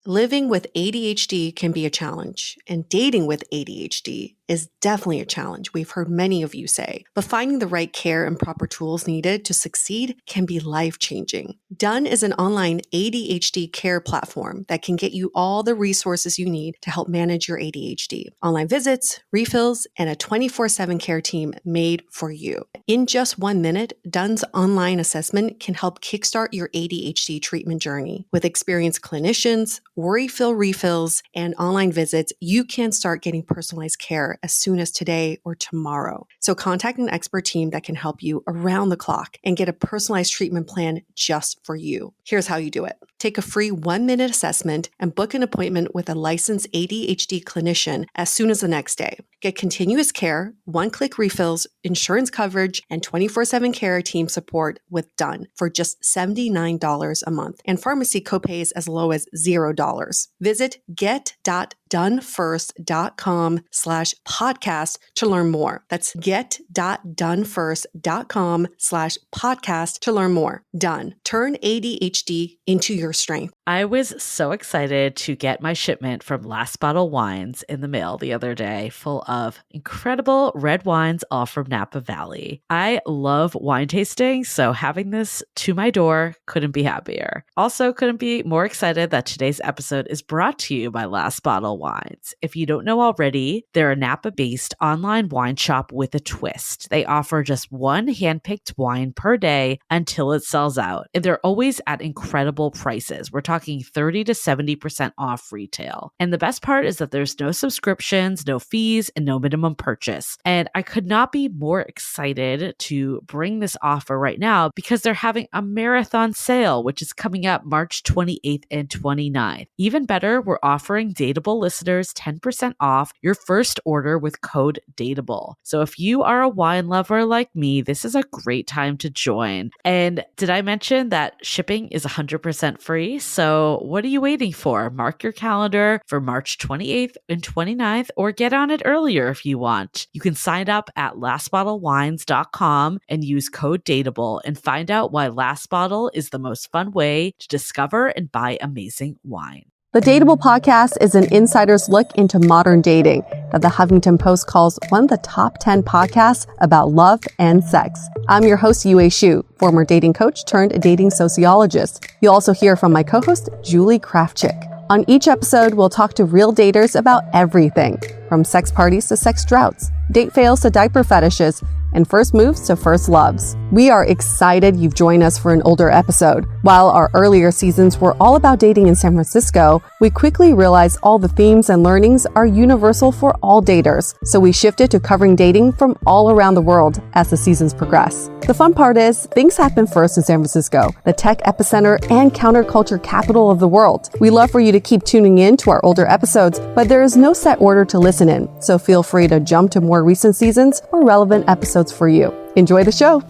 Living with ADHD can be a challenge, and dating with ADHD is definitely a challenge, we've heard many of you say. But finding the right care and proper tools needed to succeed can be life-changing. Done is an online ADHD care platform that can get you all the resources you need to help manage your ADHD. Online visits, refills, and a 24/7 care team made for you. In just 1 minute, Done's online assessment can help kickstart your ADHD treatment journey. With experienced clinicians, worry-fill refills, and online visits, you can start getting personalized care as soon as today or tomorrow. So contact an expert team that can help you around the clock and get a personalized treatment plan just for you. Here's how you do it. Take a free 1-minute assessment and book an appointment with a licensed ADHD clinician as soon as the next day. Get continuous care, one-click refills, insurance coverage, and 24/7 care team support with Done for just $79 a month, and pharmacy copays as low as $0. Visit get.donefirst.com/podcast to learn more. That's get.donefirst.com/podcast to learn more. Done. Turn ADHD into your strength. I was so excited to get my shipment from Last Bottle Wines in the mail the other day, full of incredible red wines, all from Napa Valley. I love wine tasting, so having this to my door couldn't be happier. Also, couldn't be more excited that today's episode is brought to you by Last Bottle Wines. If you don't know already, they're a Napa-based online wine shop with a twist. They offer just one handpicked wine per day until it sells out, and they're always at incredible prices. We're talking 30 to 70% off retail. And the best part is that there's no subscriptions, no fees, and no minimum purchase. And I could not be more excited to bring this offer right now because they're having a marathon sale, which is coming up March 28th and 29th. Even better, we're offering Dateable listeners 10% off your first order with code DATEABLE. So if you are a wine lover like me, this is a great time to join. And did I mention that shipping is 100% free? So what are you waiting for? Mark your calendar for March 28th and 29th, or get on it earlier if you want. You can sign up at lastbottlewines.com and use code DATEABLE and find out why Last Bottle is the most fun way to discover and buy amazing wine. The Dateable podcast is an insider's look into modern dating that the Huffington Post calls one of the top 10 podcasts about love and sex. I'm your host, Yue Xu, former dating coach turned dating sociologist. You'll also hear from my co-host, Julie Krafchick. On each episode, we'll talk to real daters about everything, from sex parties to sex droughts, date fails to diaper fetishes, and first moves to first loves. We are excited you've joined us for an older episode. While our earlier seasons were all about dating in San Francisco, we quickly realized all the themes and learnings are universal for all daters. So we shifted to covering dating from all around the world as the seasons progress. The fun part is, things happen first in San Francisco, the tech epicenter and counterculture capital of the world. We love for you to keep tuning in to our older episodes, but there is no set order to listen in, so feel free to jump to more recent seasons or relevant episodes for you. Enjoy the show.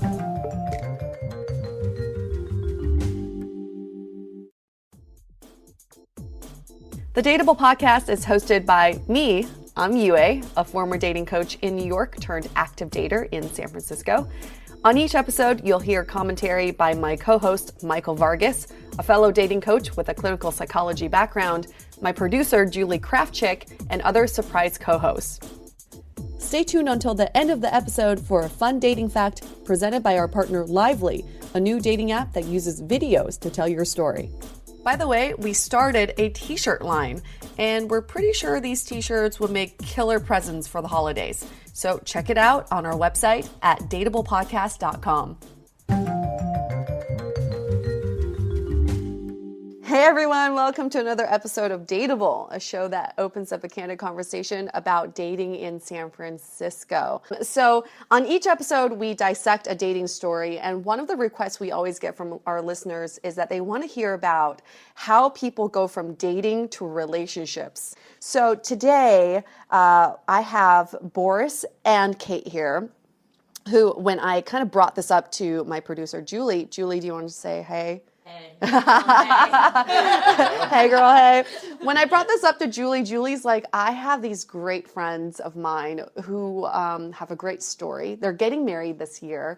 The Dateable podcast is hosted by me. I'm Yue, a former dating coach in New York turned active dater in San Francisco. On each episode, you'll hear commentary by my co-host, Michael Vargas, a fellow dating coach with a clinical psychology background, my producer, Julie Krafchick, and other surprise co-hosts. Stay tuned until the end of the episode for a fun dating fact presented by our partner Lively, a new dating app that uses videos to tell your story. By the way, we started a t-shirt line, and we're pretty sure these t-shirts would make killer presents for the holidays. So check it out on our website at dateablepodcast.com. Hey everyone, welcome to another episode of Dateable, a show that opens up a candid conversation about dating in San Francisco. So on each episode, we dissect a dating story, and one of the requests we always get from our listeners is that they want to hear about how people go from dating to relationships. So today, I have Boris and Kate here, who, when I kind of brought this up to my producer, Julie, do you want to say hey? Hey. Hey girl, hey. When I brought this up to Julie, Julie's like, I have these great friends of mine who have a great story. They're getting married this year.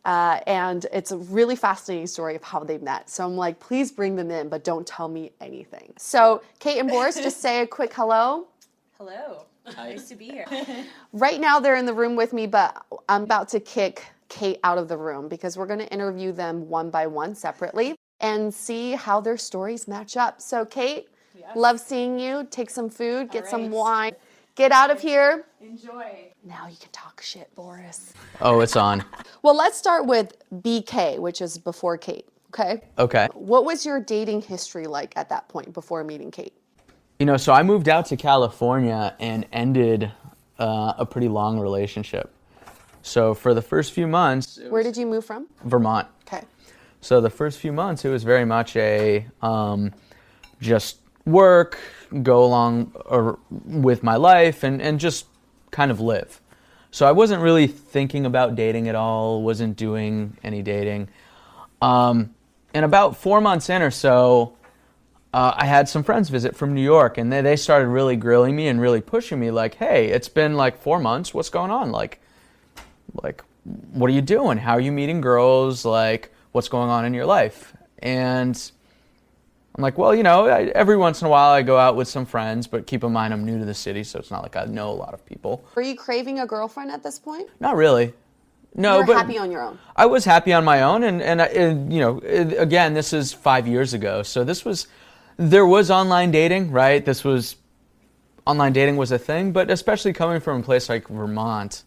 And it's a really fascinating story of how they met. So I'm like, please bring them in, but don't tell me anything. So Kate and Boris, just say a quick hello. Hello. Nice to be here. Right now they're in the room with me, but I'm about to kick Kate out of the room because we're going to interview them one by one separately and see how their stories match up. So Kate, love seeing you. Take some food, get some wine. Get out of here. Enjoy. Now you can talk shit, Boris. Oh, it's on. Well, let's start with BK, which is before Kate, okay? Okay. What was your dating history like at that point before meeting Kate? So I moved out to California and ended a pretty long relationship. So for the first few months... Where did you move from? Vermont. Okay. So the first few months, it was very much a just work, go along with my life, and just kind of live. So I wasn't really thinking about dating at all, wasn't doing any dating. And about 4 months in or so, I had some friends visit from New York, and they started really grilling me and really pushing me, like, hey, it's been like 4 months, what's going on? Like, what are you doing? How are you meeting girls? Like, what's going on in your life? And I'm like, well, every once in a while I go out with some friends, but keep in mind I'm new to the city, so it's not like I know a lot of people. Were you craving a girlfriend at this point? Not really. No, you were but happy on your own. I was happy on my own, and again, this is 5 years ago, so there was online dating, right? Online dating was a thing, but especially coming from a place like Vermont,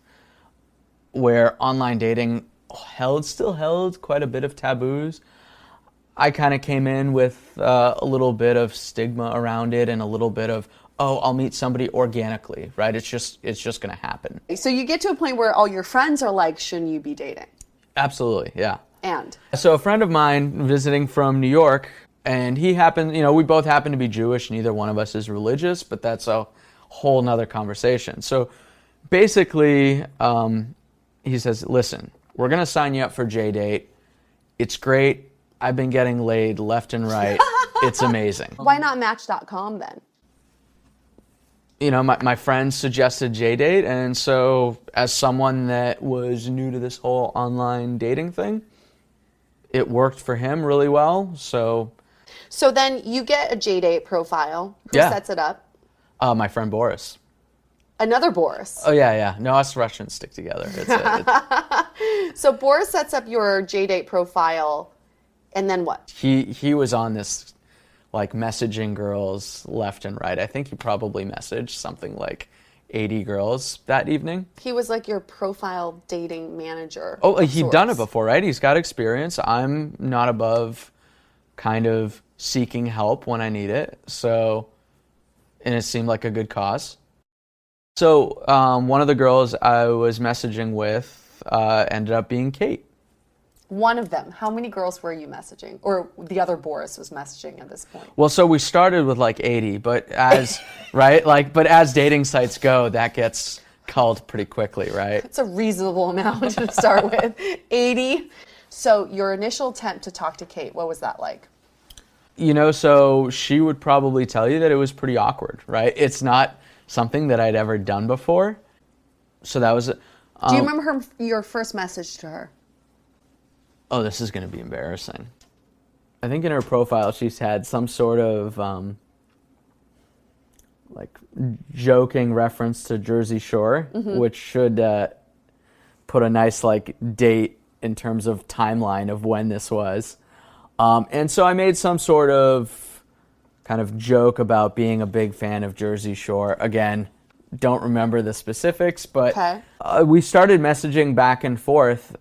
where online dating still held quite a bit of taboos. I kind of came in with a little bit of stigma around it and a little bit of, I'll meet somebody organically, right? It's just going to happen. So you get to a point where all your friends are like, shouldn't you be dating? Absolutely, yeah. And? So a friend of mine visiting from New York, and he happened, we both happen to be Jewish, neither one of us is religious, but that's a whole nother conversation. So basically, he says, listen, we're going to sign you up for JDate. It's great. I've been getting laid left and right. It's amazing. Why not Match.com then? My friend suggested JDate, and so as someone that was new to this whole online dating thing, it worked for him really well. So then you get a JDate profile. Who sets it up? My friend Boris. Another Boris. Oh, yeah. No, us Russians stick together. So Boris sets up your JDate profile, and then what? He was on this, like, messaging girls left and right. I think he probably messaged something like 80 girls that evening. He was like your profile dating manager. Oh, he'd done it before, right? He's got experience. I'm not above kind of seeking help when I need it. So, and it seemed like a good cause. So one of the girls I was messaging with ended up being Kate. One of them. How many girls were you messaging? Or the other Boris was messaging at this point? Well, so we started with like 80, but as but as dating sites go, that gets culled pretty quickly, right? It's a reasonable amount to start with. 80. So your initial attempt to talk to Kate, what was that like? So she would probably tell you that it was pretty awkward, right? It's not something that I'd ever done before. So that was... Do you remember your first message to her? Oh, this is going to be embarrassing. I think in her profile she's had some sort of joking reference to Jersey Shore, which should put a nice date in terms of timeline of when this was. And so I made some sort of kind of joke about being a big fan of Jersey Shore. Again, don't remember the specifics, but we started messaging back and forth,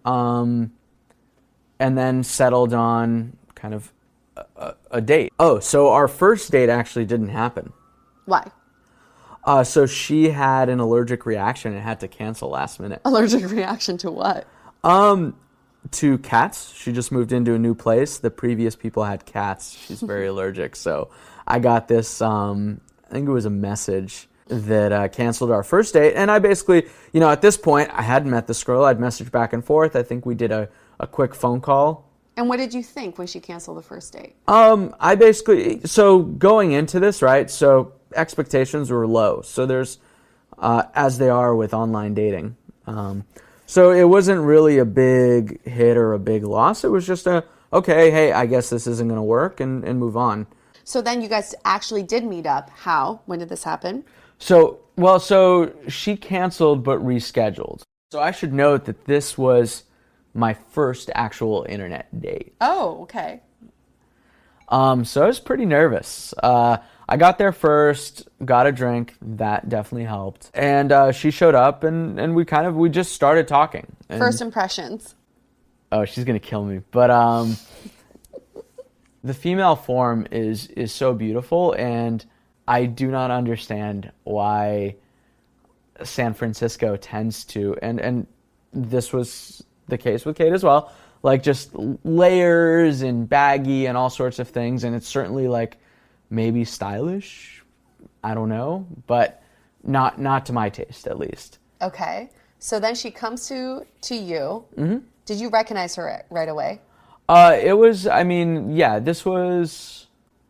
and then settled on kind of a date. Oh, so our first date actually didn't happen. Why? So she had an allergic reaction and had to cancel last minute. Allergic reaction to what? To cats. She just moved into a new place. The previous people had cats. She's very allergic. So I got this, I think it was a message that canceled our first date. And I basically, at this point, I hadn't met this girl. I'd messaged back and forth. I think we did a quick phone call. And what did you think when she canceled the first date? So going into this, right, so expectations were low. So there's, as they are with online dating. So it wasn't really a big hit or a big loss. It was just okay, hey, I guess this isn't going to work, and move on. So then you guys actually did meet up. How? When did this happen? So she canceled but rescheduled. So I should note that this was my first actual internet date. Oh, okay. So I was pretty nervous. I got there first, got a drink. That definitely helped. And she showed up, and we just started talking. And, First impressions. oh, she's gonna kill me. But the female form is so beautiful, and I do not understand why San Francisco tends to, and this was the case with Kate as well, like just layers and baggy and all sorts of things, and it's certainly like maybe stylish, I don't know, but not to my taste at least. Okay. So then she comes to you. Mm-hmm. Did you recognize her right away? It was, I mean, yeah,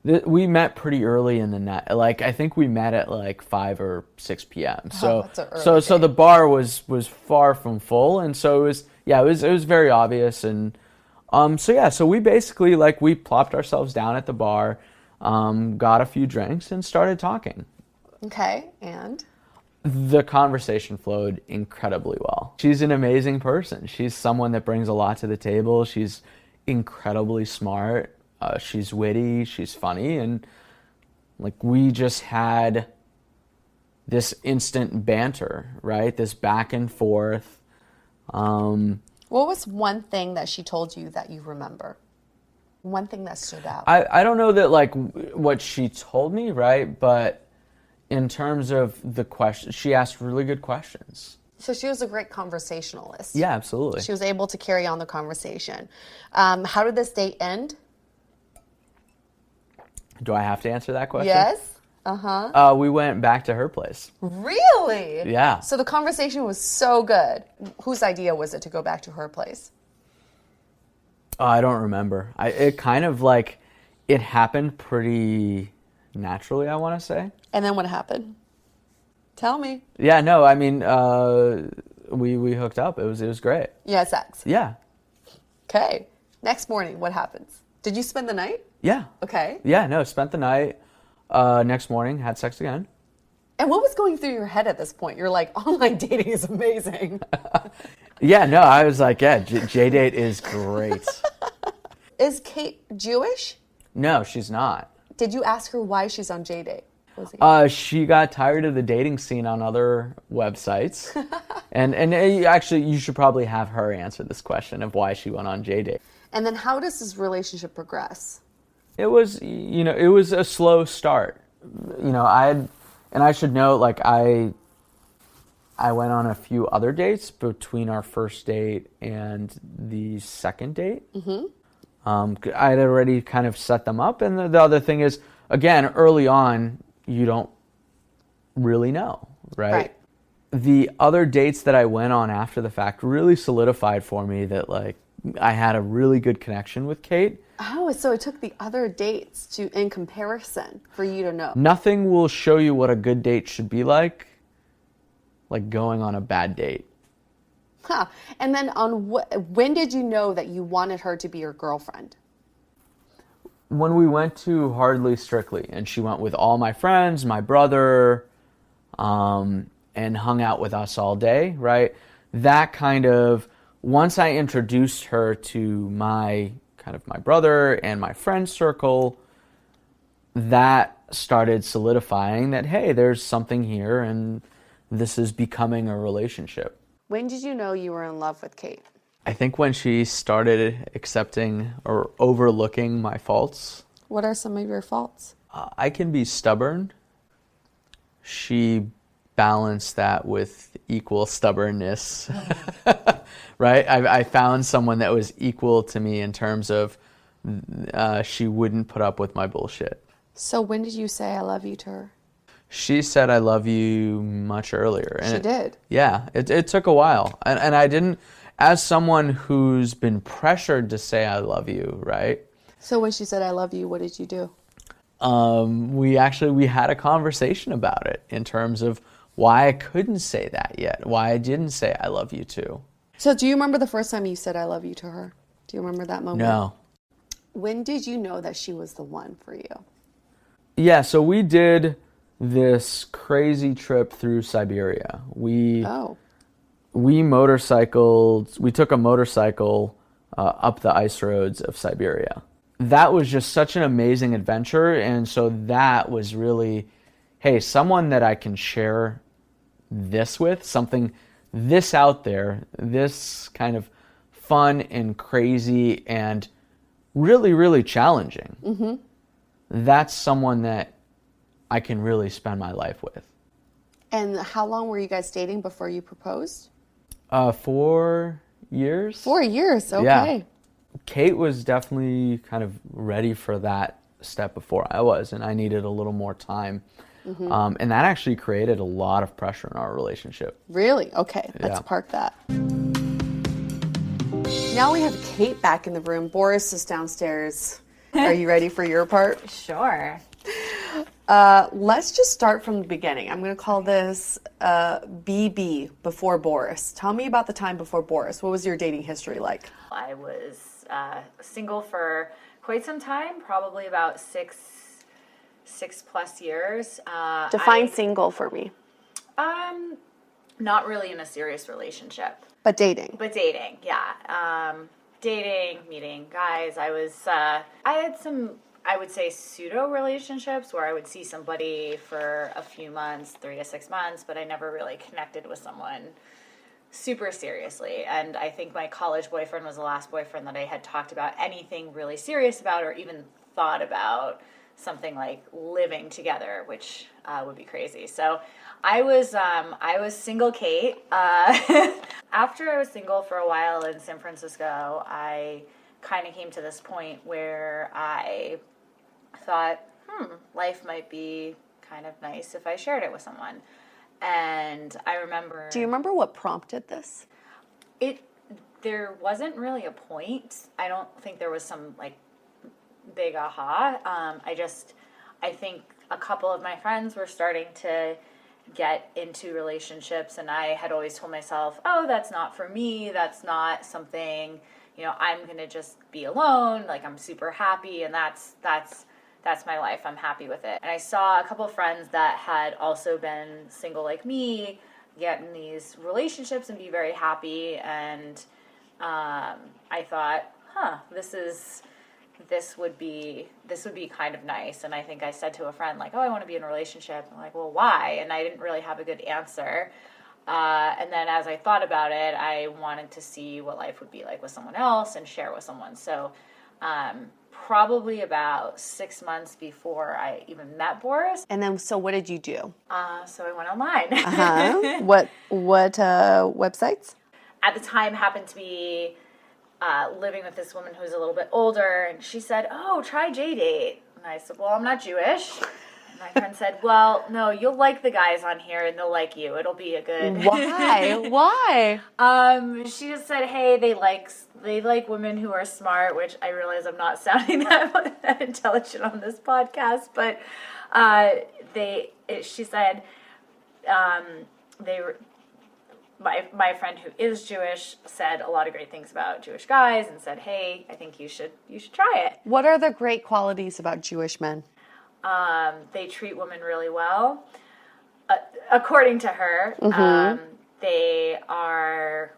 we met pretty early in the night. Like, I think we met at like 5 or 6 p.m. So, that's an early so the bar was far from full. And so it was very obvious. And, so we basically, like, we plopped ourselves down at the bar, got a few drinks and started talking. Okay. And? The conversation flowed incredibly well. She's an amazing person. She's someone that brings a lot to the table. She's incredibly smart. She's witty, she's funny, and like we just had this instant banter, right? This back and forth. What was one thing that she told you that you remember? One thing that stood out? I don't know that like what she told me, right? But in terms of the question, she asked really good questions. So she was a great conversationalist. Yeah, absolutely. She was able to carry on the conversation. How did this date end? Do I have to answer that question? Yes. Uh-huh. We went back to her place. Really? Yeah. So the conversation was so good. Whose idea was it to go back to her place? Oh, I don't remember. It kind of like, it happened pretty naturally, I want to say. And then what happened? Tell me. Yeah, no, I mean, we hooked up. It was great. You had sex? Yeah. Okay. Next morning, what happens? Did you spend the night? Yeah. Okay. Yeah, no, spent the night. Next morning, had sex again. And what was going through your head at this point? You're like, online dating is amazing. Yeah, no, I was like, yeah, JDate is great. Is Kate Jewish? No, she's not. Did you ask her why she's on JDate? She got tired of the dating scene on other websites. and actually, you should probably have her answer this question of why she went on JDate. And then how does this relationship progress? It was a slow start. I should note, like, I went on a few other dates between our first date and the second date. Mm-hmm. I had already kind of set them up. And the other thing is, again, early on, you don't really know, right? The other dates that I went on after the fact really solidified for me that, like, I had a really good connection with Kate. Oh, so it took the other dates in comparison for you to know. Nothing will show you what a good date should be like going on a bad date. Huh. And then when did you know that you wanted her to be your girlfriend? When we went to Hardly Strictly, and she went with all my friends, my brother, and hung out with us all day, right? That kind of, once I introduced her to my brother and my friend circle, that started solidifying that, hey, there's something here and this is becoming a relationship. When did you know you were in love with Kate? I think when she started accepting or overlooking my faults. What are some of your faults? I can be stubborn. She balanced that with equal stubbornness, right? I found someone that was equal to me in terms of she wouldn't put up with my bullshit. So when did you say I love you to her? She said I love you much earlier. And she did? Yeah, it took a while. And I didn't, as someone who's been pressured to say I love you, right? So when she said I love you, what did you do? We had a conversation about it in terms of why I couldn't say that yet, why I didn't say I love you too. So do you remember the first time you said I love you to her? Do you remember that moment? No. When did you know that she was the one for you? Yeah, so we did this crazy trip through Siberia. We motorcycled, we took a motorcycle up the ice roads of Siberia. That was just such an amazing adventure, and so that was really, hey, someone that I can share this with, something this out there, this kind of fun and crazy and really, really challenging. Mm-hmm. That's someone that I can really spend my life with. And how long were you guys dating before you proposed? 4 years. 4 years, okay. Yeah. Kate was definitely kind of ready for that step before I was, and I needed a little more time. Mm-hmm. And that actually created a lot of pressure in our relationship. Really? Okay, let's park that. Now we have Kate back in the room. Boris is downstairs. Are you ready for your part? Sure. Let's just start from the beginning. I'm going to call this BB, before Boris. Tell me about the time before Boris. What was your dating history like? I was single for quite some time, probably about six plus years. Define single for me. Not really in a serious relationship. But dating. But dating, yeah. Dating, meeting guys. I had some, I would say, pseudo relationships where I would see somebody for a few months, 3 to 6 months, but I never really connected with someone super seriously. And I think my college boyfriend was the last boyfriend that I had talked about anything really serious about or even thought about something like living together, which would be crazy. So I was single Kate. After I was single for a while in San Francisco, I kind of came to this point where I thought, life might be kind of nice if I shared it with someone. And I remember... Do you remember what prompted this? There wasn't really a point. I don't think there was some, like, big aha. I think a couple of my friends were starting to get into relationships, and I had always told myself, oh, that's not for me. That's not something, I'm going to just be alone. Like, I'm super happy, and that's my life. I'm happy with it. And I saw a couple of friends that had also been single like me get in these relationships and be very happy. And I thought, this would be kind of nice. And I think I said to a friend, like, oh, I want to be in a relationship. I'm like, well, why? And I didn't really have a good answer. And then as I thought about it, I wanted to see what life would be like with someone else and share with someone. So probably about 6 months before I even met Boris. And then, so what did you do? So I went online. What websites? At the time, happened to be living with this woman who's a little bit older, and she said, oh, try JDate. And I said, well, I'm not Jewish. And my friend said, well, no, you'll like the guys on here, and they'll like you. It'll be a good... Why? She just said, hey, they like women who are smart, which I realize I'm not sounding that intelligent on this podcast, but she said they were... My friend who is Jewish said a lot of great things about Jewish guys and said, hey, I think you should try it. What are the great qualities about Jewish men? They treat women really well. According to her, they are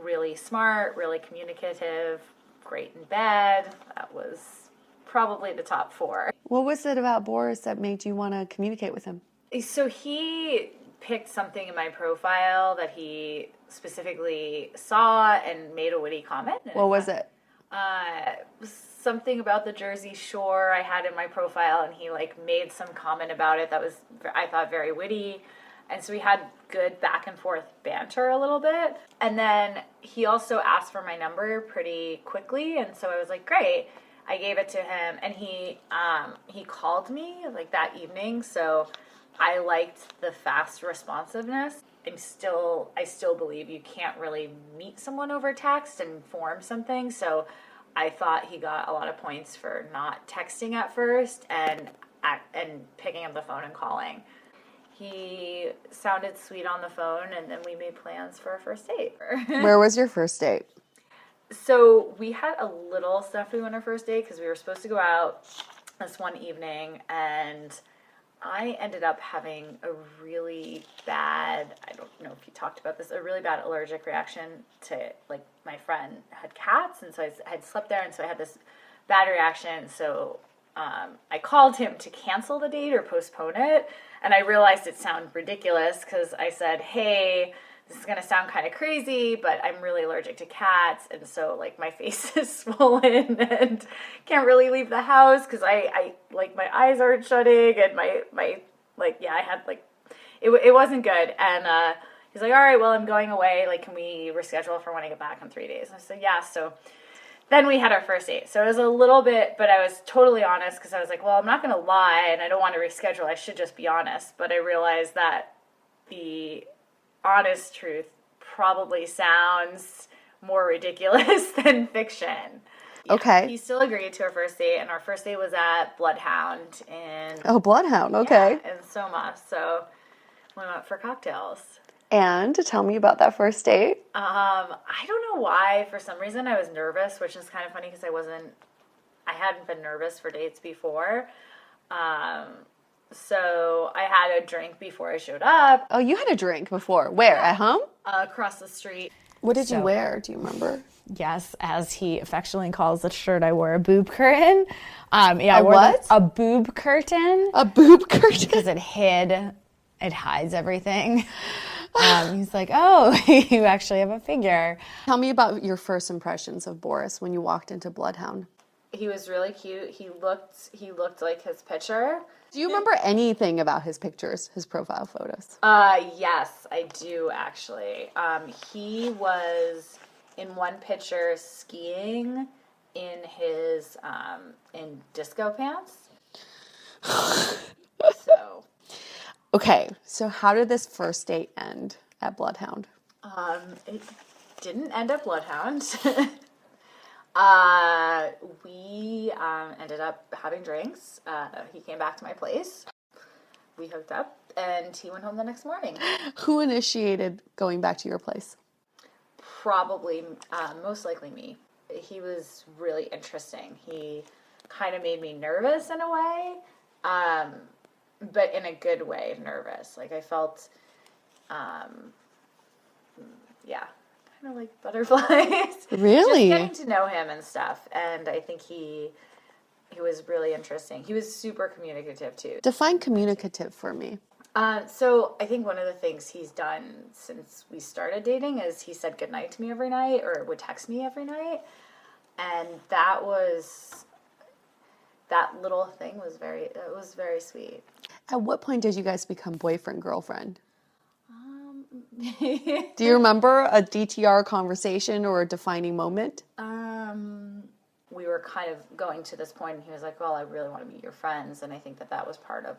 really smart, really communicative, great in bed. That was probably the top 4. What was it about Boris that made you want to communicate with him? So he picked something in my profile that he specifically saw and made a witty comment. What was it? Something about the Jersey Shore I had in my profile, and he made some comment about it that was, I thought, very witty. And so we had good back and forth banter a little bit. And then he also asked for my number pretty quickly, and so I was like, great. I gave it to him, and he called me that evening, so I liked the fast responsiveness. I still believe you can't really meet someone over text and form something, so I thought he got a lot of points for not texting at first and picking up the phone and calling. He sounded sweet on the phone, and then we made plans for a first date. Where was your first date? So we had a little stuff we went on our first date because we were supposed to go out this one evening, and I ended up having a really bad, I don't know if you talked about this, a really bad allergic reaction to, like, my friend had cats, and so I had slept there, and so I had this bad reaction, so I called him to cancel the date or postpone it, and I realized it sounded ridiculous because I said, hey, this is going to sound kind of crazy, but I'm really allergic to cats, and so, like, my face is swollen and can't really leave the house because I like, my eyes aren't shutting, and my like, yeah, I had, like, it wasn't good, and he's like, all right, well, I'm going away, like, can we reschedule for when I get back in 3 days? And I said, yeah, so then we had our first date. So it was a little bit, but I was totally honest because I was like, well, I'm not going to lie, and I don't want to reschedule, I should just be honest, but I realized that the honest truth probably sounds more ridiculous than fiction. Yeah, okay. He still agreed to our first date, and our first date was at Bloodhound in Bloodhound, okay. in Soma. So we went for cocktails. And tell me about that first date. I don't know why. For some reason, I was nervous, which is kind of funny because I hadn't been nervous for dates before. So I had a drink before I showed up. Oh, you had a drink before. Where? At home? Across the street. What did you wear? Do you remember? Yes, as he affectionately calls the shirt, I wore a boob curtain. A I wore what? a boob curtain. A boob curtain? Because it hides everything. He's like, oh, you actually have a figure. Tell me about your first impressions of Boris when you walked into Bloodhound. He was really cute. He looked like his picture. Do you remember anything about his pictures, his profile photos? Yes, I do actually. He was in one picture skiing in his in disco pants. So. Okay, so how did this first date end at Bloodhound? It didn't end at Bloodhound. We ended up having drinks. He came back to my place. We hooked up, and he went home the next morning. Who initiated going back to your place? Probably, most likely me. He was really interesting. He kind of made me nervous in a way, but in a good way, nervous. Like, I felt, yeah, kind of like butterflies. Really? Just getting to know him and stuff. And I think he was really interesting. He was super communicative, too. Define communicative for me. So I think one of the things he's done since we started dating is he said goodnight to me every night, or would text me every night. And that little thing was very sweet. At what point did you guys become boyfriend, girlfriend? Do you remember a DTR conversation or a defining moment? We were kind of going to this point, and he was like, well, I really want to meet your friends. And I think that was part of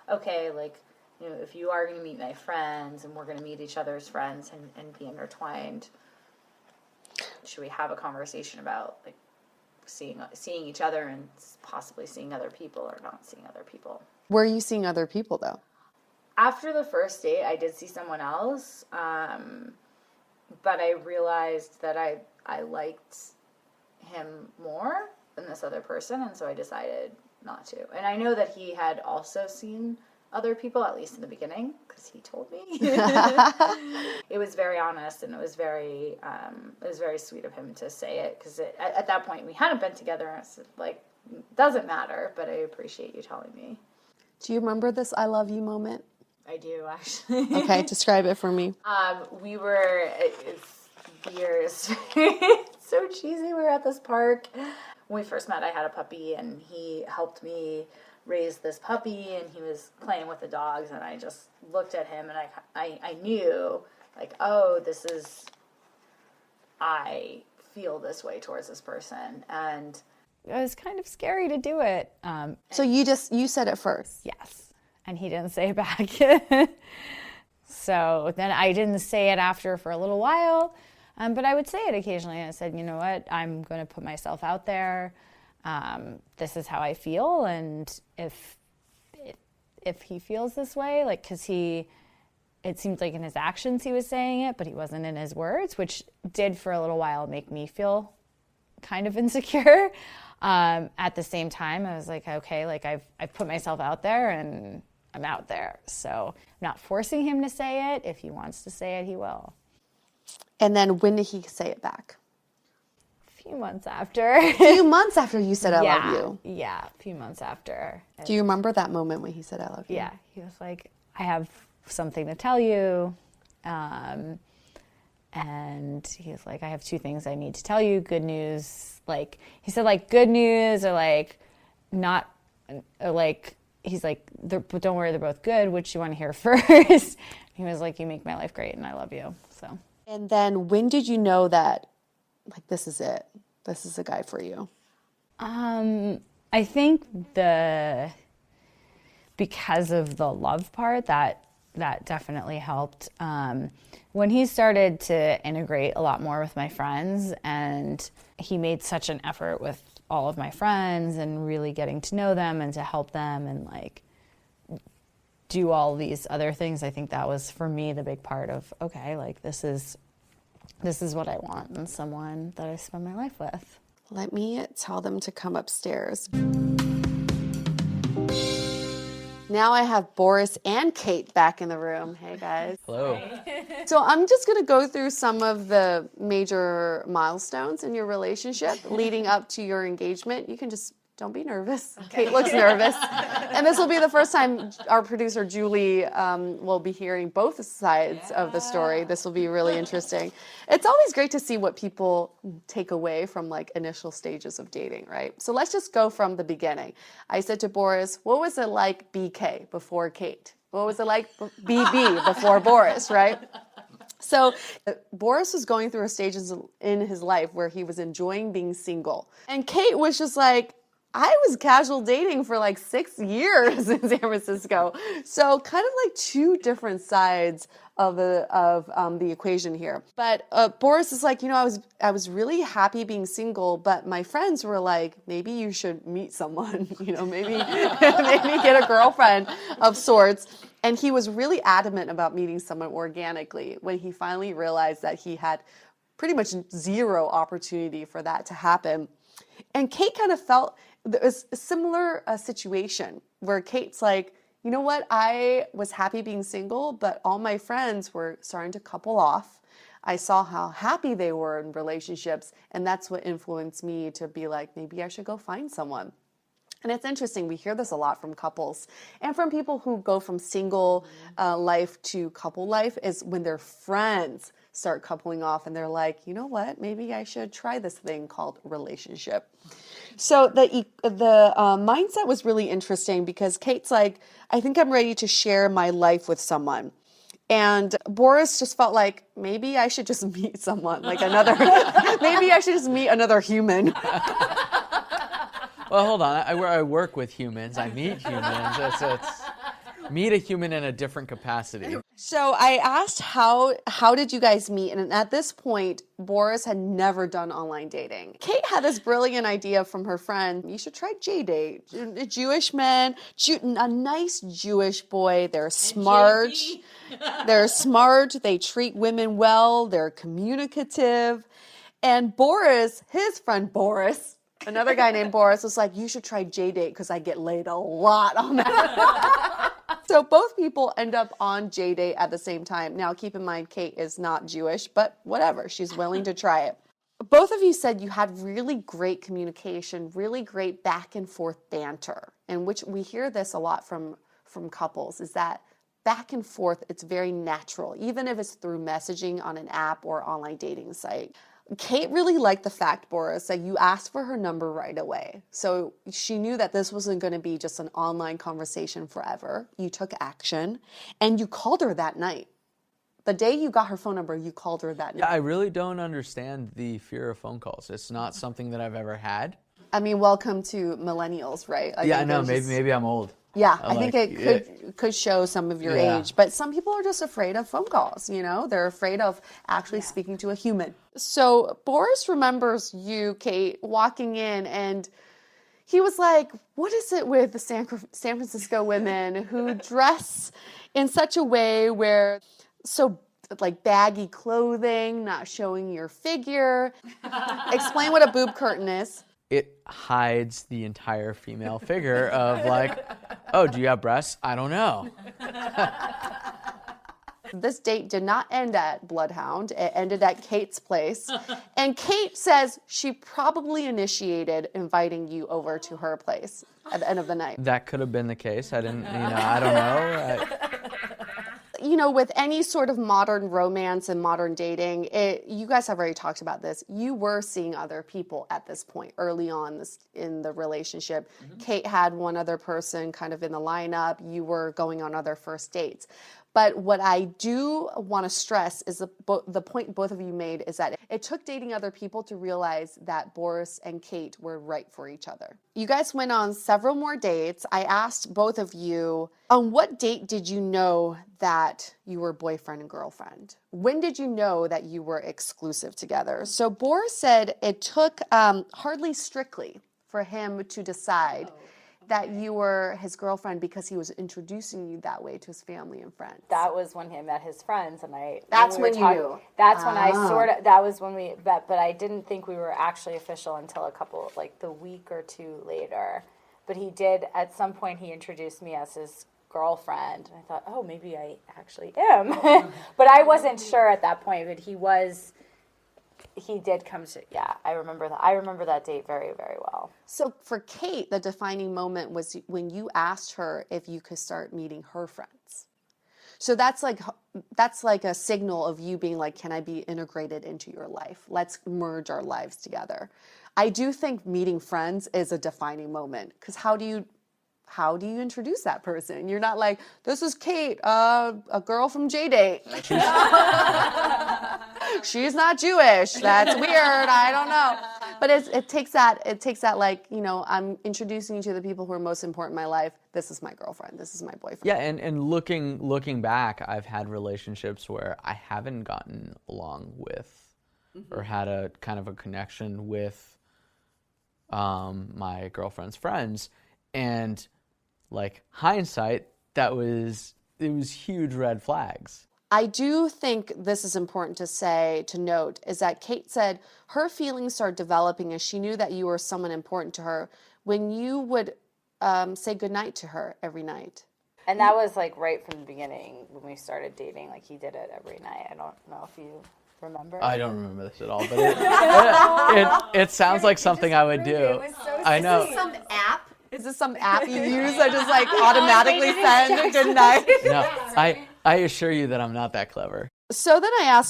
okay, like, you know, if you are going to meet my friends and we're going to meet each other's friends and be intertwined, should we have a conversation about, like, seeing each other and possibly seeing other people or not seeing other people? Were you seeing other people, though? After the first date, I did see someone else, but I realized that I liked him more than this other person, and so I decided not to. And I know that he had also seen other people, at least in the beginning, because he told me. It was very honest, and it was very sweet of him to say it, because at that point we hadn't been together, and it's like, doesn't matter, but I appreciate you telling me. Do you remember this I love you moment? I do, actually. Okay, describe it for me. It's years. It's so cheesy. We were at this park. When we first met, I had a puppy, and he helped me raise this puppy, and he was playing with the dogs, and I just looked at him, and I knew, like, oh, I feel this way towards this person, and It was kind of scary to do it. So you said it first? Yes. And he didn't say it back. So then I didn't say it after for a little while, but I would say it occasionally. I said, you know what, I'm going to put myself out there. This is how I feel, and if if he feels this way, like, because it seemed like in his actions he was saying it, but he wasn't in his words, which did for a little while make me feel kind of insecure. At the same time, I was like, okay, like I've put myself out there and I'm out there. So I'm not forcing him to say it. If he wants to say it, he will. And then when did he say it back? A few months after. A few months after you said, I love you. Yeah, a few months after. Do you remember that moment when he said, I love you? Yeah, he was like, I have something to tell you. And he was like, I have two things I need to tell you. Good news. Like, he said, like, good news, or like, not, or like, he's like, but don't worry, they're both good. Which you want to hear first? He was like, you make my life great and I love you. So. And then when did you know that, like, this is it? This is a guy for you? I think because of the love part, that definitely helped. When he started to integrate a lot more with my friends, and he made such an effort with all of my friends and really getting to know them and to help them and like do all these other things, I think that was for me the big part of, okay, like this is what I want in someone that I spend my life with. Let me tell them to come upstairs. Now I have Boris and Kate back in the room. Hey, guys. Hello. So I'm just going to go through some of the major milestones in your relationship leading up to your engagement. You can just, don't be nervous. Kate looks nervous. And this will be the first time our producer, Julie, will be hearing both sides of the story. This will be really interesting. It's always great to see what people take away from like initial stages of dating, right? So let's just go from the beginning. I said to Boris, what was it like BK before Kate? What was it like BB before Boris, right? So Boris was going through stages in his life where he was enjoying being single. And Kate was just like, I was casual dating for like 6 years in San Francisco. So kind of like two different sides of the equation here. But Boris is like, I was really happy being single, but my friends were like, maybe you should meet someone, maybe maybe get a girlfriend of sorts. And he was really adamant about meeting someone organically when he finally realized that he had pretty much zero opportunity for that to happen. And Kate kind of felt there was a similar situation where Kate's like, you know what? I was happy being single, but all my friends were starting to couple off. I saw how happy they were in relationships, and that's what influenced me to be like, maybe I should go find someone. And it's interesting, we hear this a lot from couples and from people who go from single life to couple life, is when their friends start coupling off and they're like, you know what, maybe I should try this thing called relationship. So the mindset was really interesting because Kate's like, I think I'm ready to share my life with someone. And Boris just felt like, maybe I should just meet someone, like maybe I should just meet another human. Well, hold on. I work with humans. I meet humans. It's meet a human in a different capacity. So I asked, how did you guys meet? And at this point, Boris had never done online dating. Kate had this brilliant idea from her friend. You should try JDate. A Jewish man, a nice Jewish boy. They're smart. They're smart. They treat women well. They're communicative. And Boris, his friend Boris, another guy named Boris, was like, you should try JDate because I get laid a lot on that. So both people end up on JDate at the same time. Now, keep in mind, Kate is not Jewish, but whatever. She's willing to try it. Both of you said you had really great communication, really great back and forth banter, in which we hear this a lot from couples, is that back and forth, it's very natural, even if it's through messaging on an app or online dating site. Kate really liked the fact, Boris, that you asked for her number right away. So she knew that this wasn't going to be just an online conversation forever. You took action and you called her that night. The day you got her phone number, you called her that night. Yeah, I really don't understand the fear of phone calls. It's not something that I've ever had. I mean, welcome to millennials, right? I know. Maybe I'm old. Yeah, I think it could show some of your age. But some people are just afraid of phone calls, They're afraid of actually speaking to a human. So Boris remembers you, Kate, walking in and he was like, what is it with the San Francisco women who dress in such a way where so like baggy clothing, not showing your figure? Explain what a boob curtain is. It hides the entire female figure of like, oh, do you have breasts? I don't know. This date did not end at Bloodhound. It ended at Kate's place. And Kate says she probably initiated inviting you over to her place at the end of the night. That could have been the case. I don't know. You know, with any sort of modern romance and modern dating, you guys have already talked about this. You were seeing other people at this point early on in the relationship. Mm-hmm. Kate had one other person kind of in the lineup. You were going on other first dates. But what I do want to stress is the point both of you made is that it took dating other people to realize that Boris and Kate were right for each other. You guys went on several more dates. I asked both of you, on what date did you know that you were boyfriend and girlfriend? When did you know that you were exclusive together? So Boris said it took hardly strictly for him to decide that you were his girlfriend because he was introducing you that way to his family and friends. That was when he met his friends, and That's when you knew. That's when I that was when we, but I didn't think we were actually official until the week or two later. But he did, at some point, he introduced me as his girlfriend. And I thought, oh, maybe I actually am. But I wasn't sure at that point, but he did come to, I remember that. I remember that date very, very well. So for Kate, the defining moment was when you asked her if you could start meeting her friends. So that's like a signal of you being like, can I be integrated into your life? Let's merge our lives together. I do think meeting friends is a defining moment, because how do you introduce that person? You're not like, this is Kate, a girl from JDate. She's not Jewish. That's weird. I don't know. But it takes that like, you know, I'm introducing you to the people who are most important in my life. This is my girlfriend. This is my boyfriend. Yeah, and looking back, I've had relationships where I haven't gotten along with or had a kind of a connection with my girlfriend's friends. And like hindsight, it was huge red flags. I do think this is important to note, is that Kate said her feelings started developing as she knew that you were someone important to her when you would say goodnight to her every night. And that was like right from the beginning when we started dating. Like he did it every night. I don't know if you remember. I don't remember this at all, but it sounds like something I would do. It was so I know. Is this some app? Is this some app you use that just like automatically send a good night? No, I assure you that I'm not that clever. So then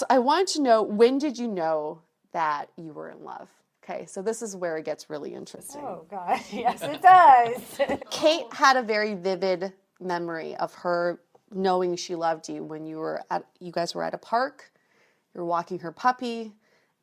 I wanted to know, when did you know that you were in love? Okay, so this is where it gets really interesting. Oh, God. Yes, it does. Kate had a very vivid memory of her knowing she loved you when you guys were at a park, you were walking her puppy,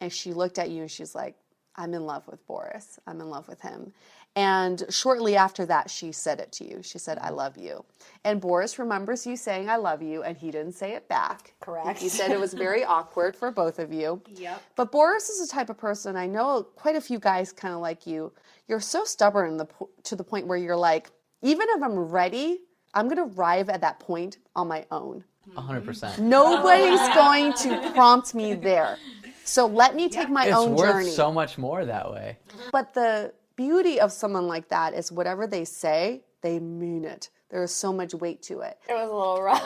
and she looked at you and she's like, I'm in love with Boris. I'm in love with him. And shortly after that, she said it to you. She said, I love you. And Boris remembers you saying, I love you, and he didn't say it back. Correct. He said it was very awkward for both of you. Yep. But Boris is the type of person, I know quite a few guys kind of like you, you're so stubborn to the point where you're like, even if I'm ready, I'm going to arrive at that point on my own. 100%. Nobody's going to prompt me there. So let me take my own journey. It's worth so much more that way. But the beauty of someone like that is whatever they say, they mean it. There is so much weight to it. It was a little rough.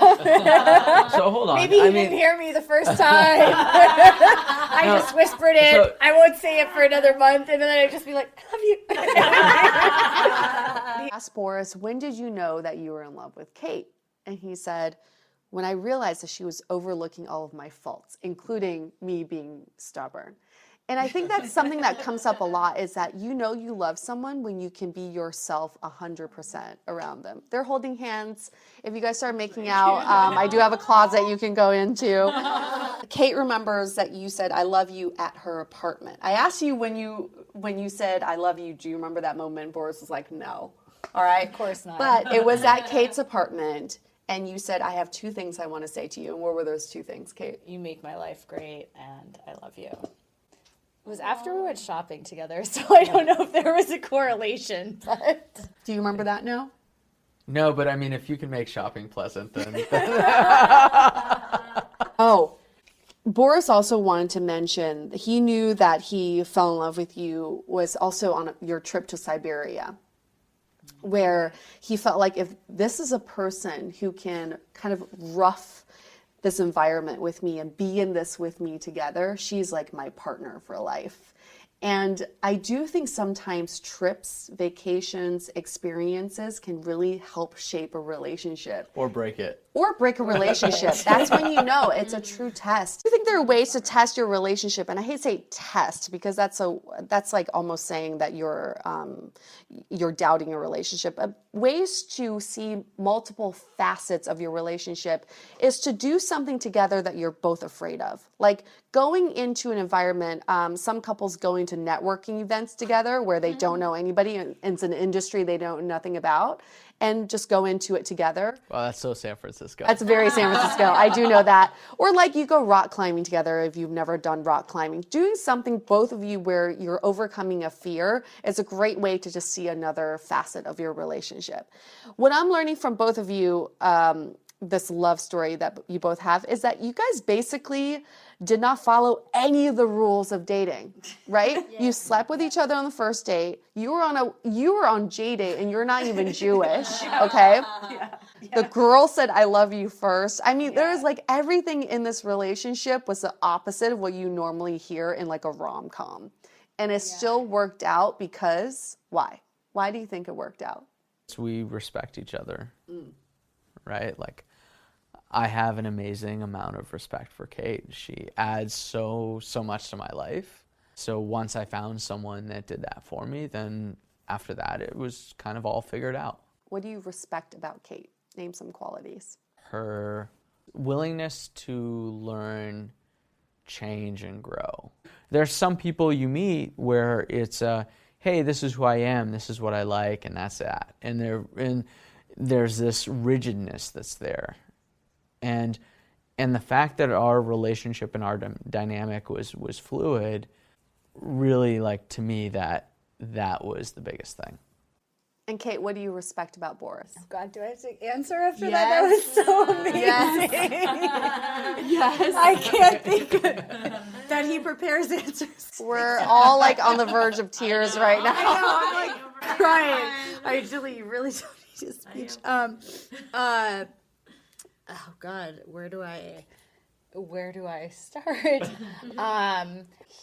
So hold on. Maybe you didn't hear me the first time. I just whispered it. So, I won't say it for another month, and then I'd just be like, I love you. I asked Boris, when did you know that you were in love with Kate? And he said, when I realized that she was overlooking all of my faults, including me being stubborn. And I think that's something that comes up a lot, is that you know you love someone when you can be yourself 100% around them. They're holding hands. If you guys start making out, I do have a closet you can go into. Kate remembers that you said, I love you at her apartment. I asked you when you said, I love you, do you remember that moment? Boris was like, no. All right? Of course not. But it was at Kate's apartment. And you said, I have two things I want to say to you. And what were those two things, Kate? You make my life great, and I love you. It was after we went shopping together, so I don't know if there was a correlation, but Do you remember that now? No, but I mean, if you can make shopping pleasant, then Oh, Boris also wanted to mention he knew that he fell in love with you was also on your trip to Siberia, where he felt like if this is a person who can kind of rough this environment with me and be in this with me together, she's like my partner for life. And I do think sometimes trips, vacations, experiences can really help shape a relationship. or break it. Or break a relationship. That's when you know it's a true test. I think there are ways to test your relationship, and I hate to say test because that's like almost saying that you're doubting a relationship. Ways to see multiple facets of your relationship is to do something together that you're both afraid of. Like going into an environment, some couples going to networking events together where they don't know anybody and it's an industry they know nothing about, and just go into it together. Well, that's so San Francisco. That's very San Francisco. I do know that. Or like you go rock climbing together if you've never done rock climbing. Doing something, both of you, where you're overcoming a fear is a great way to just see another facet of your relationship. What I'm learning from both of you, this love story that you both have, is that you guys basically did not follow any of the rules of dating, right? You slept with each other on the first date. You were on JDate and you're not even Jewish, okay? The girl said, I love you first. I mean, there's like everything in this relationship was the opposite of what you normally hear in like a rom-com. And it still worked out because, why? Why do you think it worked out? We respect each other, right? Like, I have an amazing amount of respect for Kate. She adds so much to my life. So once I found someone that did that for me, then after that, it was kind of all figured out. What do you respect about Kate? Name some qualities. Her willingness to learn, change, and grow. There's some people you meet where it's, hey, this is who I am, this is what I like, and that's that. And there's this rigidness that's there. And the fact that our relationship and our dynamic was fluid, really, like, to me, that was the biggest thing. And Kate, what do you respect about Boris? God, do I have to answer after that? That was so amazing. Yes. I can't think of that he prepares answers. We're all like on the verge of tears right now. I'm like crying. I really don't need a speech. Oh God, where do I start?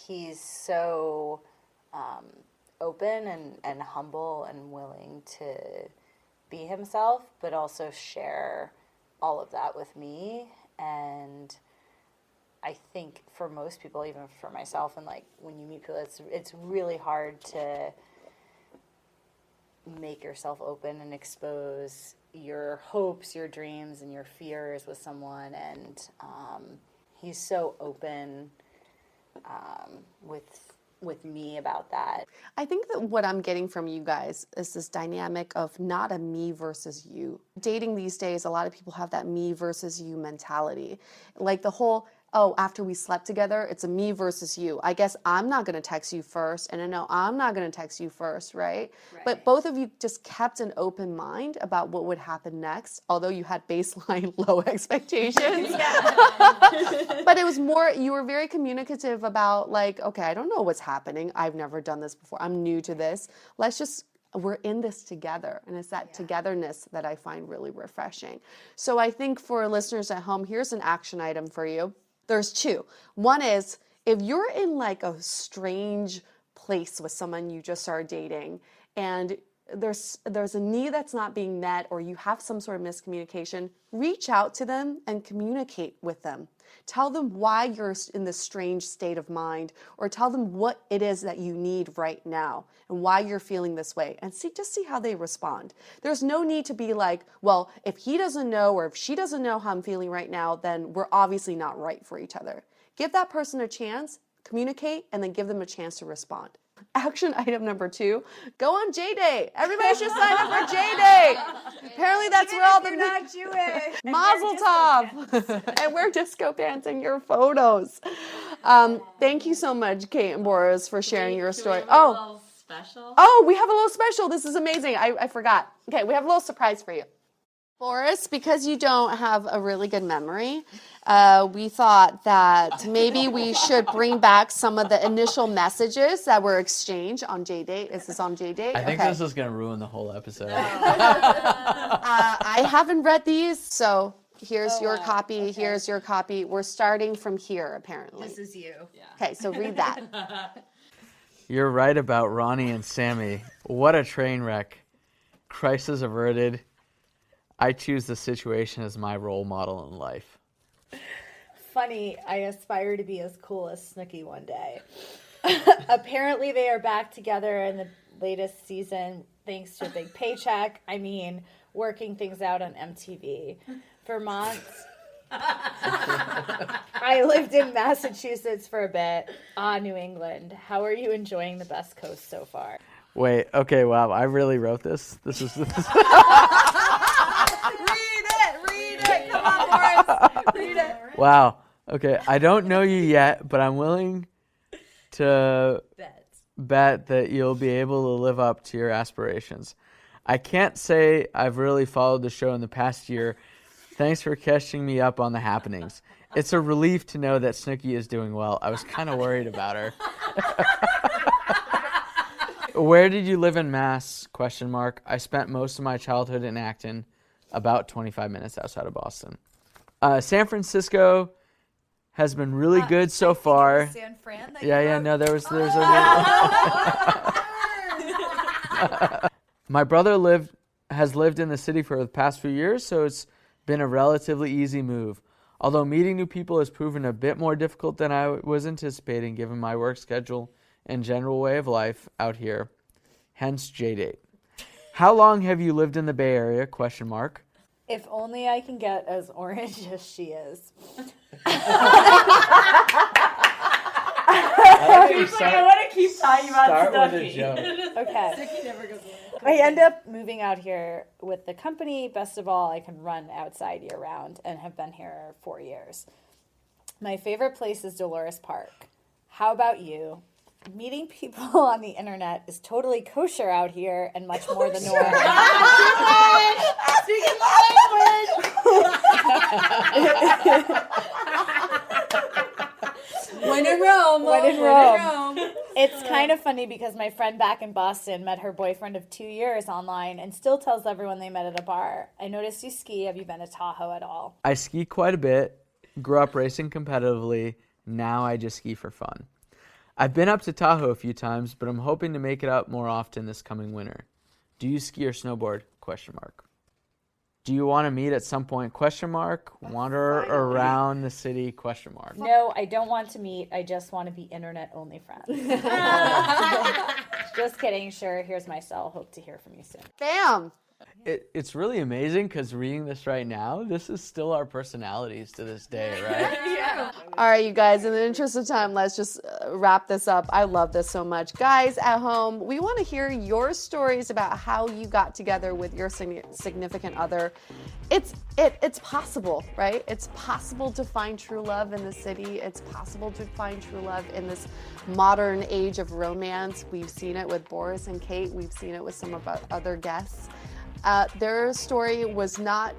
He's so open and humble and willing to be himself, but also share all of that with me. And I think for most people, even for myself, and like when you meet people, it's really hard to make yourself open and expose your hopes, your dreams, and your fears with someone. And he's so open with me about that. I think that what I'm getting from you guys is this dynamic of not a me versus you. Dating these days, a lot of people have that me versus you mentality. Like the whole, oh, after we slept together, it's a me versus you. I guess I'm not going to text you first, and I know I'm not going to text you first, right? But both of you just kept an open mind about what would happen next, although you had baseline low expectations. But it was more, you were very communicative about like, okay, I don't know what's happening. I've never done this before. I'm new to this. We're in this together. And it's that togetherness that I find really refreshing. So I think for listeners at home, here's an action item for you. There's two. One is if you're in like a strange place with someone you just started dating and there's a need that's not being met or you have some sort of miscommunication, reach out to them and communicate with them. Tell them why you're in this strange state of mind, or tell them what it is that you need right now and why you're feeling this way, and see how they respond. There's no need to be like, well, if he doesn't know or if she doesn't know how I'm feeling right now, then we're obviously not right for each other. Give that person a chance, communicate, and then give them a chance to respond. Action item number 2, go on JDate. Everybody should sign up for JDate. Apparently that's where all the You're not Jewish. Mazel tov. And wear disco pants in your photos. Thank you so much, Kate and Boris, for sharing your story. Special? Oh, we have a little special. This is amazing. I forgot. Okay, we have a little surprise for you. Boris, because you don't have a really good memory, we thought that maybe we should bring back some of the initial messages that were exchanged on JDate. Is this on JDate? I think this is going to ruin the whole episode. I haven't read these, so here's your copy. Okay. Here's your copy. We're starting from here, apparently. This is you. Yeah. Okay, so read that. You're right about Ronnie and Sammy. What a train wreck. Crisis averted. I choose the situation as my role model in life. Funny, I aspire to be as cool as Snooki one day. Apparently they are back together in the latest season thanks to a big paycheck. I mean, working things out on MTV. For months, I lived in Massachusetts for a bit. New England. How are you enjoying the best coast so far? Wait, okay, wow, I really wrote this? This is... Read it, come on, Boris, read it. Wow, okay, I don't know you yet, but I'm willing to bet that you'll be able to live up to your aspirations. I can't say I've really followed the show in the past year. Thanks for catching me up on the happenings. It's a relief to know that Snooki is doing well. I was kind of worried about her. Where did you live in Mass? ? I spent most of my childhood in Acton, about 25 minutes outside of Boston. San Francisco has been really good so far. San Fran. No, there's a My brother has lived in the city for the past few years, so it's been a relatively easy move. Although meeting new people has proven a bit more difficult than I was anticipating given my work schedule and general way of life out here. Hence JDate. How long have you lived in the Bay Area? ? If only I can get as orange as she is. I want to keep talking about Start Snooki. with a joke. Okay. I end up moving out here with the company. Best of all, I can run outside year round and have been here 4 years. My favorite place is Dolores Park. How about you? Meeting people on the internet is totally kosher out here and much more the norm. Speaking the language. When in Rome. It's kind of funny because my friend back in Boston met her boyfriend of 2 years online and still tells everyone they met at a bar. I noticed you ski. Have you been to Tahoe at all? I ski quite a bit, grew up racing competitively, now I just ski for fun. I've been up to Tahoe a few times, but I'm hoping to make it up more often this coming winter. Do you ski or snowboard? ? Do you want to meet at some point? ? Wander around the city? ? No, I don't want to meet. I just want to be internet-only friends. Just kidding. Sure, here's my cell. Hope to hear from you soon. Bam! It's really amazing because reading this right now, this is still our personalities to this day, right? Yeah. All right, you guys, in the interest of time, let's just wrap this up. I love this so much. Guys at home, we want to hear your stories about how you got together with your significant other. It's possible, right? It's possible to find true love in the city. It's possible to find true love in this modern age of romance. We've seen it with Boris and Kate. We've seen it with some of our other guests. Their story was not,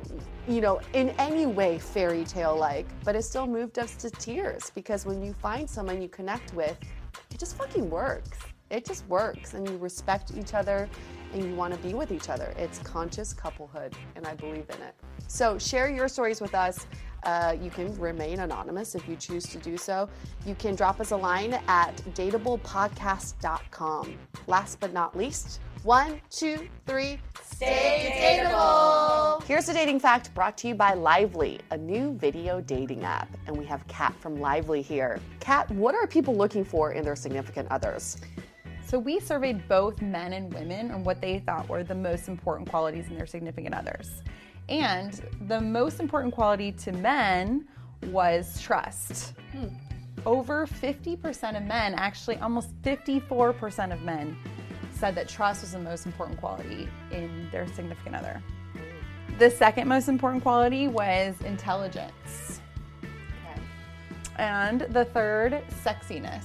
in any way fairy tale-like, but it still moved us to tears because when you find someone you connect with, it just fucking works. It just works, and you respect each other, and you want to be with each other. It's conscious couplehood, and I believe in it. So share your stories with us. You can remain anonymous if you choose to do so. You can drop us a line at dateablepodcast.com. Last but not least, 1, 2, 3, stay dateable. Here's a dating fact brought to you by Lively, a new video dating app. And we have Kat from Lively here. Kat, what are people looking for in their significant others? So we surveyed both men and women on what they thought were the most important qualities in their significant others. And the most important quality to men was trust. over 50% of men, actually almost 54% of men, said that trust was the most important quality in their significant other. The second most important quality was intelligence. Okay. And the third, sexiness.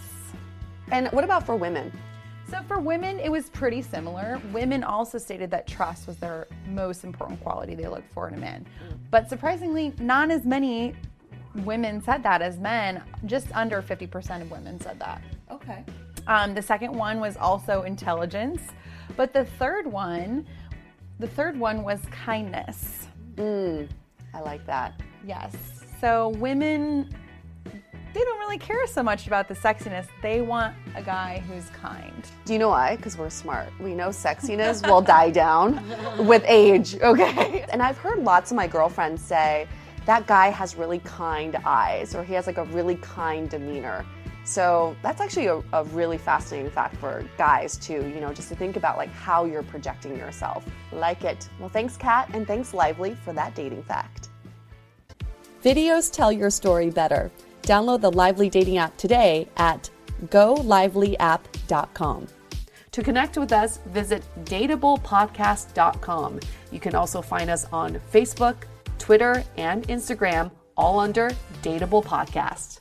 And what about for women? So for women, it was pretty similar. Women also stated that trust was their most important quality they looked for in a man. But surprisingly, not as many women said that as men. Just under 50% of women said that. Okay. The second one was also intelligence, but the third one was kindness. I like that. Yes. So women, they don't really care so much about the sexiness. They want a guy who's kind. Do you know why? Because we're smart. We know sexiness will die down with age, okay? And I've heard lots of my girlfriends say, that guy has really kind eyes, or he has like a really kind demeanor. So that's actually a really fascinating fact for guys too, you know, just to think about like how you're projecting yourself. Like it. Well, thanks Kat, and thanks Lively for that dating fact. Videos tell your story better. Download the Lively dating app today at golively.app.com. To connect with us, visit dateablepodcast.com. You can also find us on Facebook, Twitter, and Instagram, all under Dateable Podcast.